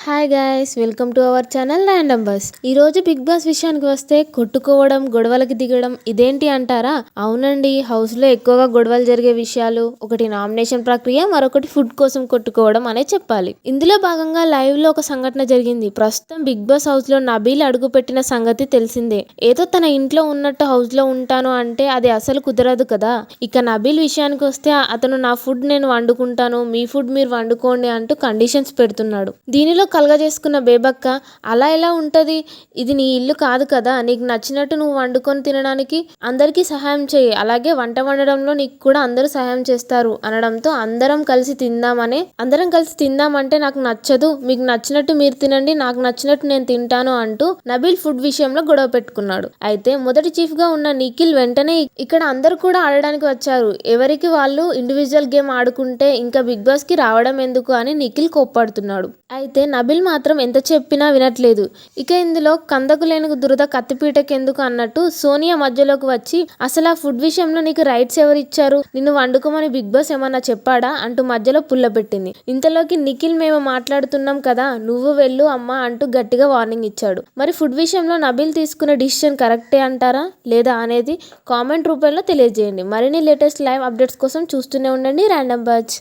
Hi guys, welcome to our channel random bus. ఈ రోజు big boss విషయానికి వస్తే కొట్టుకోవడం, గొడవలకి దిగడం ఇదేంటి అంటారా? అవునండి, హౌస్ లో ఎక్కువగా గొడవలు జరిగే విషయాలు ఒకటి నామినేషన్ ప్రక్రియ, మరొకటి ఫుడ్ కోసం కొట్టుకోవడం అనే చెప్పాలి. ఇందులో భాగంగా లైవ్ లో ఒక సంఘటన జరిగింది. ప్రస్తుతం బిగ్ బాస్ హౌస్ లో నబీల్ అడుగు పెట్టిన సంగతి తెలిసిందే. ఏదో తన ఇంట్లో ఉన్నట్టు హౌస్ లో ఉంటాను అంటే అది అసలు కుదరదు కదా. ఇక నబీల్ విషయానికి వస్తే అతను నా ఫుడ్ నేను వండుకుంటాను, మీ ఫుడ్ మీరు వండుకోండి అంటూ కండిషన్స్ పెడుతున్నాడు. దీనిలో కలగజేసుకున్న బేబక్క, అలా ఎలా ఉంటది, ఇది నీ ఇల్లు కాదు కదా, నీకు నచ్చినట్టు నువ్వు వండుకొని తినడానికి అందరికీ సహాయం చేయి, అలాగే వంట వండడంలో నీకు కూడా అందరూ సహాయం చేస్తారు అనడంతో అందరం కలిసి తిందామంటే నాకు నచ్చదు, మీకు నచ్చినట్టు మీరు తినండి, నాకు నచ్చినట్టు నేను తింటాను అంటూ నబీల్ ఫుడ్ విషయంలో గొడవ పెట్టుకున్నాడు. అయితే మొదటి చీఫ్ గా ఉన్న నిఖిల్ వెంటనే ఇక్కడ అందరూ కూడా ఆడడానికి వచ్చారు, ఎవరికి వాళ్ళు ఇండివిజువల్ గేమ్ ఆడుకుంటే ఇంకా బిగ్ బాస్ కి రావడం ఎందుకు అని నిఖిల్ కోప్పడుతున్నాడు. అయితే నబిల్ మాత్రం ఎంత చెప్పినా వినట్లేదు. ఇక ఇందులో కందకు లేని దురద కత్తిపీటకెందుకు అన్నట్టు సోనియా మధ్యలోకి వచ్చి, అసలు ఆ ఫుడ్ విషయంలో నీకు రైట్స్ ఎవరు ఇచ్చారు, నిన్ను వండుకోమని బిగ్ బాస్ ఏమన్నా చెప్పాడా అంటూ మధ్యలో పుల్లబెట్టింది. ఇంతలోకి నిఖిల్, మేము మాట్లాడుతున్నాం కదా, నువ్వు వెళ్ళు అమ్మా అంటూ గట్టిగా వార్నింగ్ ఇచ్చాడు. మరి ఫుడ్ విషయంలో నబిల్ తీసుకున్న డిసిషన్ కరెక్టే అంటారా లేదా అనేది కామెంట్ రూపంలో తెలియజేయండి. మరిన్ని లేటెస్ట్ లైవ్ అప్డేట్స్ కోసం చూస్తూనే ఉండండి ర్యాండమ్ బజ్.